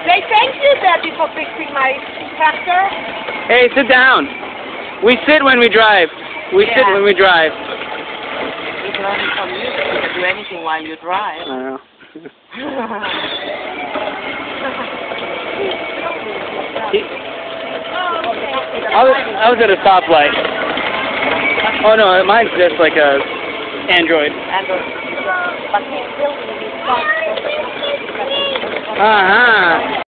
Say thank you, Debbie, for fixing my tractor. Hey, sit down. We sit when we drive. We sit when we drive. He's learning from you. You can do anything while you drive. I know. I was at a stoplight. Oh no, mine's just like a Android. But he's still in his Uh-huh.